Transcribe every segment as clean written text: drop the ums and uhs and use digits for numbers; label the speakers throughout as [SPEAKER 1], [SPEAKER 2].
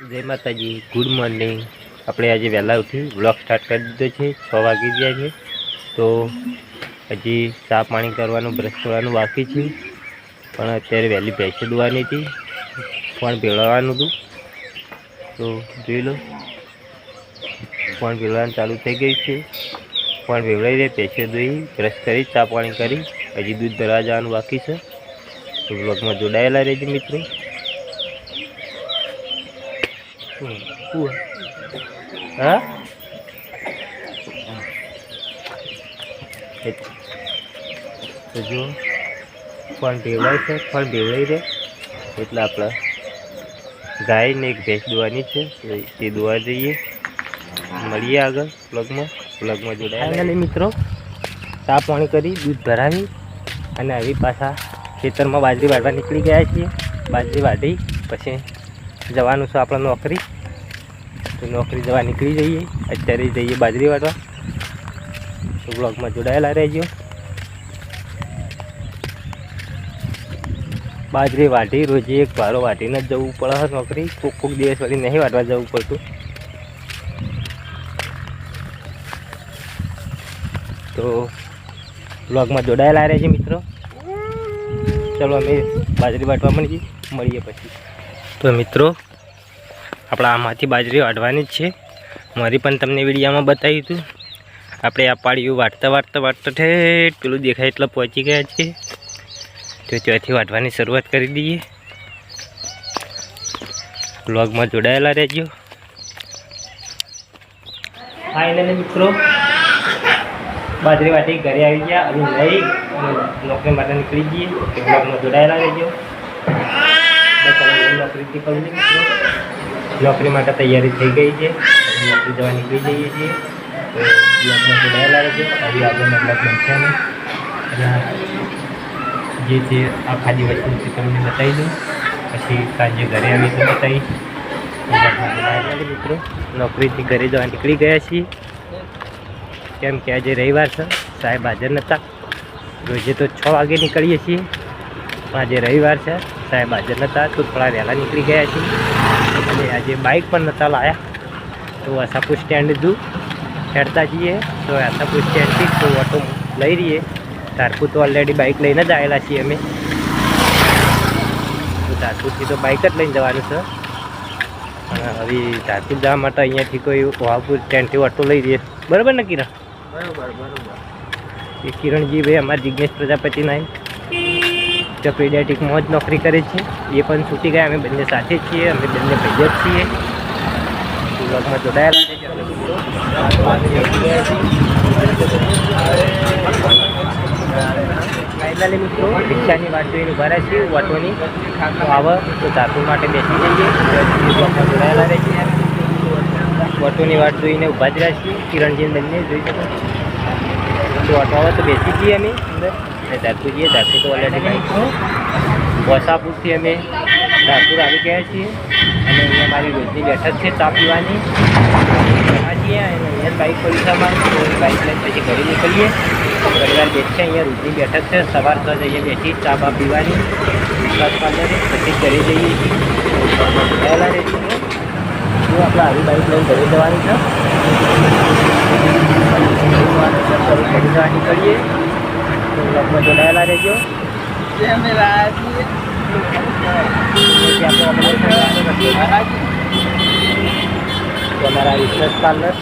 [SPEAKER 1] જય માતાજી, good morning. આપણે આજે વહેલા ઉઠી વ્લોગ સ્ટાર્ટ કરી દીધો છે। 6 વાગી ગયા છે તો હજી ચા પાણી કરવાનું, બ્રશ કરવાનું બાકી છે। પણ અત્યારે વહેલી ભેંસો દોવાની હતી, ફોન ભેળવવાનું હતું તો જોઈ લો, ફોન ભેળવવાનું ચાલુ થઈ ગયું છે। ફોન ભેળવાઈ દે, ભેંસો દોઈ, બ્રશ કરી, ચા પાણી કરી, હજી દૂધ ભરવા જવાનું બાકી છે। તો વ્લોગમાં જોડાયેલા રહેજો મિત્રો। હા, તો જો ફોન ભેળવાય છે, ફોન ભેળવાઈ રહે એટલે આપણે ગાયને એક ભેંસ દોવાની છે, તે દોવા જઈએ। મળીએ આગળ વ્લોગમાં જોડાયેલા મિત્રો। ચા પાણી કરી, દૂધ ભરાવી અને આવી પાછા ખેતરમાં બાજરી વાળવા નીકળી ગયા છીએ। બાજરી વાઢી પછી જવાનું છે આપણે નોકરી, તો નોકરી જવા નીકળી જઈએ। અત્યારે જઈએ બાજરી વાળવા, તો બ્લોગમાં જોડાયેલા રહેજો। બાજરી વાઢી રોજે એક ભારો વાઢીને જ જવું પડે નોકરી, કોક દિવસ વળી નહીં વાઢવા જવું પડતું। તો બ્લોગમાં જોડાયેલા રહેજો મિત્રો। ચલો અમે બાજરી વાટવા મળીએ પછી। તો મિત્રો આપણે આમાંથી બાજરી વાટવાની જ છે। મારી પણ તમને વિડીયોમાં બતાવ્યું હતું। આપણે આ પાળીઓ વાટતા ઠેઠ પેલું દેખાય એટલે પહોંચી ગયા છે, તો ત્યાંથી વાટવાની શરૂઆત કરી દઈએ। બ્લોગમાં જોડાયેલા રહેજો। ફાઇનલી મિત્રો બાજરી વાટી ઘરે આવી ગયા, અમે લઈ નોકરી માટે નીકળી જઈએ। બ્લોગમાં જોડાયેલા રહેજો। નોકરીથી કરું મિત્રો, નોકરી માટે તૈયારી થઈ ગઈ છે, નોકરી જવા નીકળી જઈએ છીએ। તો બ્લોગમાં જોડાયેલા રહેજો। હવે આગળનો બ્લોગ બનશે અને જે છે આખા દિવસની તમને બતાવી દઉં, પછી સાંજે ઘરે આવી તો બતાવીશ। મિત્રો નોકરીથી ઘરે જવા નીકળી ગયા છીએ, કેમ કે આજે રવિવાર છે, સાહેબ હાજર નહોતા। રોજે તો 6 વાગે નીકળીએ છીએ, પણ આજે રવિવાર છે, સાહેબ હાજર નહોતા તો થોડા વહેલા નીકળી ગયા છીએ। અને આજે બાઇક પણ નહોતા લાવ્યા, તો આશાપુર સ્ટેન્ડ હતું હેડતા જઈએ। તો આશાપુર સ્ટેન્ડથી તો ઓટો લઈ રહીએ। ધારપુર તો ઓલરેડી બાઇક લઈને જ આવેલા છીએ અમે, તો ધારપુરથી તો બાઇક જ લઈને જવાનું છે। અને હવે ધારપુર જવા માટે અહીંયાથી કોઈ વહાપુર સ્ટેન્ડથી ઓટો લઈ રહીએ, બરાબર ને કિરણ? બરાબર। એ કિરણજી ભાઈ અમારા જિજ્ઞેશ પ્રજાપતિના તો પીડિયાટિકમાં જ નોકરી કરે છે, એ પણ છૂટી ગયા। અમે બંને સાથે જ છીએ, અમે બંને ભાઈ જ છીએ। બ્લોગમાં જોડાયેલા ફાઇનલી મિત્રો રિક્ષાની વાટ જોઈને ઉભા રહ્યા છીએ, ઓટોની તો આવે તો ધારપુર માટે બેસી જઈએ। બ્લોગમાં જોડાયેલા રહે છે। ઓટોની વાટ જોઈને ઊભા જ રહ્યા છીએ, કિરણજીને બંને જોઈ શકો તો ઓટો આવે તો બેસી જઈએ અમે અંદર અને ધારપુર જઈએ। ધારપુર તો ઓલરેડી વસાપુરથી અમે ધારપુર આવી ગયા છીએ, અને અહીંયા મારી રોજની બેઠક છે ચા પીવાની। એમાં છીએ અને અહીંયા બાઇક પડી છે અમારી, તો બાઇક લઈને પછી ઘરે નીકળીએ। પરિવાર બેસશે, અહીંયા રોજની બેઠક છે, સવાર 6 અહીંયા બેસી ચા બા પીવાની, 10-15 પછી ઘરે જઈએ છીએ। પહેલાં રહીશું જો આપણે આવી બાઇક લઈને ઘરે જવાની છે, ઘરે જવા નીકળીએ। તો બ્લોગમાં જોડાયેલા રહેજો। અમારા રિસર્ચ પાર્લર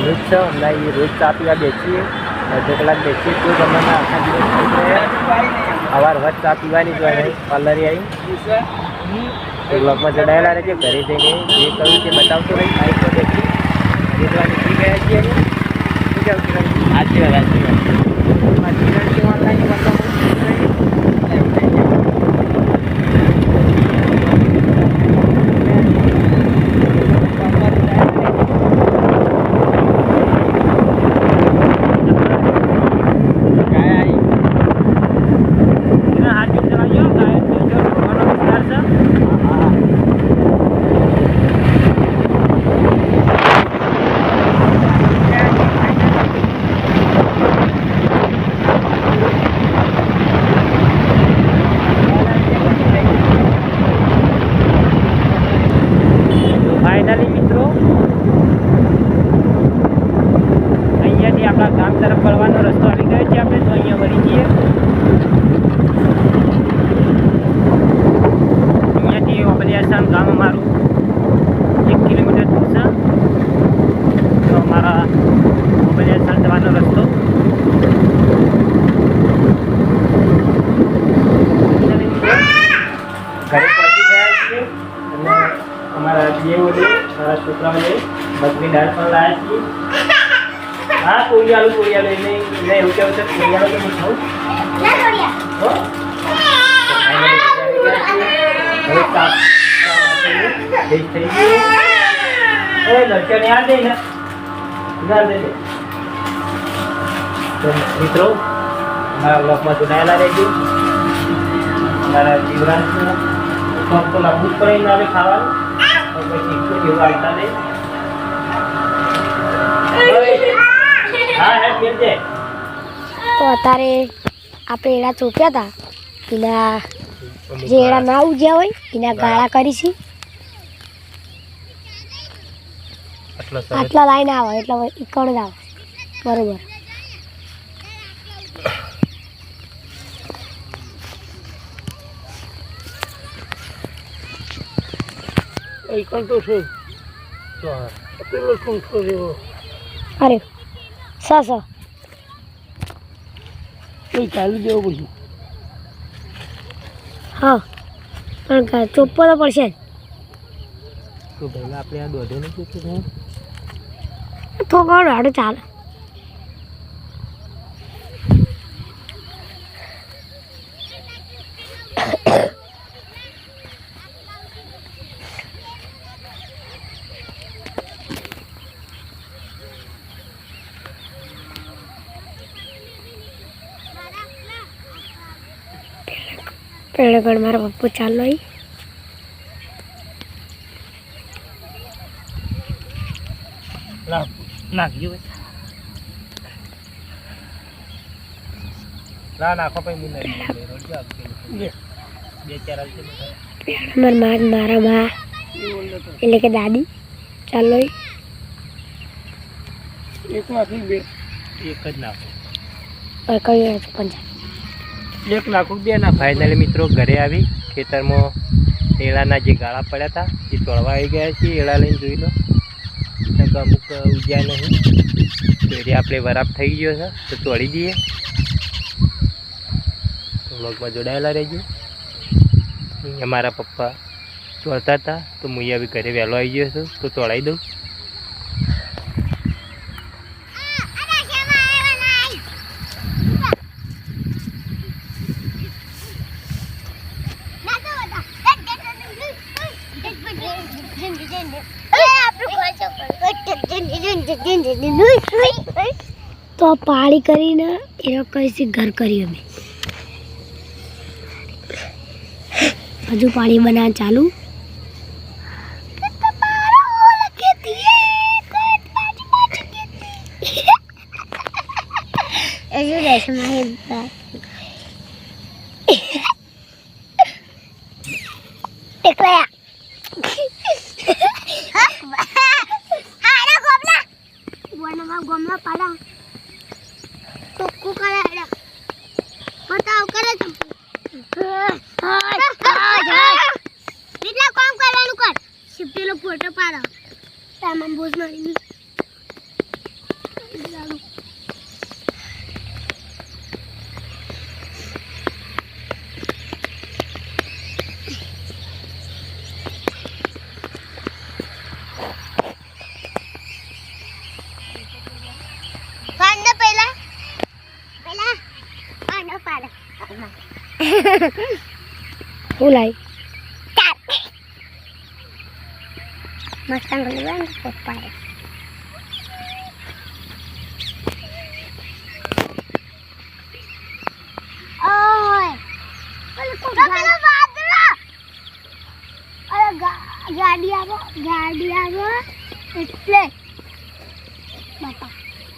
[SPEAKER 1] રોજ છે, હમણાં એ રોજ ચા પીવા બેસીએ, અડધો કલાક બેસીએ તો તમને આખા દિવસ થઈ ગયા। અવારનવાર ચા પીવાની જ હોય પાર્લરે આવી। તો બ્લોગમાં જોડાયેલા રહેજો। ઘરે જઈને જે કહ્યું તે બતાવતો રહી, બાઇકમાં બેસી ઘરે જવા નીકળી ગયા છીએ અમે। શું કહેવું કિરણ? સાચી વાત ઓનલાઈન બતાવું આપણા ગામ તરફ વળવાનો રસ્તો આવી ગયો છે આપણે તો અહીંયા વળી જઈએ અહીંયાથી ઓબલિયાસાન ગામ અમારું 1 કિલોમીટર દૂર છે તો અમારા ઓબલિયાસાન જવાનો રસ્તો ઘરે પહોંચી ગયા છીએ અને અમારા દેવોને મારા છોકરાઓને મગની દાળ પણ લાવ્યા છીએ હા કોળિયાળું એને એવું કેવું છે કોળિયાળું તો હું ખાઉં હો હવે તાપ થઈ ગયું લડક્યાને આ દે ને ના દે તો મિત્રો અમારા બ્લોગમાં જોડાયેલા રહેજો અમારા જીવરાજનું પગ તો લાગવું જ પડે ને હવે ખાવાનું તો પછી એવું આવતા નહીં હા હે મિલજે
[SPEAKER 2] તો અત્યારે આપણે એડા ચોપ્યા હતા એના જે એડા ના ઉજ્યા હોય એના ગાળા કરીશું આટલા લાઈન આવે એટલે ઈકણ જ આવે બરોબર
[SPEAKER 1] ઈકણ તો છે પેલો કુંઠો જેવો
[SPEAKER 2] અરે સા
[SPEAKER 1] એ ચાલુ જેવું બધું
[SPEAKER 2] હા પણ ચોપ્પો તો પડશે જ
[SPEAKER 1] તો પહેલાં આપણે આ દોઢે નહીં ચોખ્ખું
[SPEAKER 2] થોડો રાડો ચાલે પેડગઢ મારા પપ્પુ ચાલો અહીં
[SPEAKER 1] નાખજો ના નાખો પછી હું બે ચાર
[SPEAKER 2] મારા મા એટલે કે દાદી ચાલો
[SPEAKER 1] એક નાખી બે એક જ નાખો
[SPEAKER 2] કઈ પંચાયત
[SPEAKER 1] એક નાખું બે ના ફાઇનલી મિત્રો ઘરે આવી ખેતરમાં એળાના જે ગાળા પડ્યા હતા એ તોડવા આવી ગયા છે એળા લઈને જોઈ લો અમુક ઉજ્યા નહીં તો એ આપણે વરાપ થઈ ગયો છે તો તોડી દઈએ તો વ્લોગમાં જોડાયેલા રહેજો અહીંયા મારા પપ્પા તોડતા હતા તો હું આવી ઘરે વહેલો આવી ગયો છું તો તોડાવી દઉં
[SPEAKER 2] તો પાળી કરીને એ કઈ ઘર કરી અમે હજુ પાણી બનાવવા ચાલુ ગોમલા પાડા તો કુકરા બતાવ કરે છે કેટલા કામ કરવાનું કર સિપ્પીનો ફોટો પાડો સામાન બોજ મારી Ulay. Mas tanggalan ko pa. Oy. Kapila badra. Ala ગાડી આવો એટલે બાપા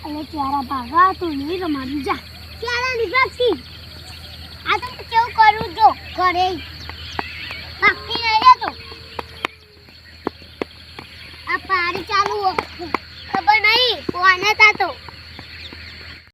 [SPEAKER 2] અને ચારા ભાગા તો નહીં રમાડી જા ચારા નીકળતી આ તો કેવું કરું જો ઘરે બાકી નહીં રહેતો આ પારી ચાલુ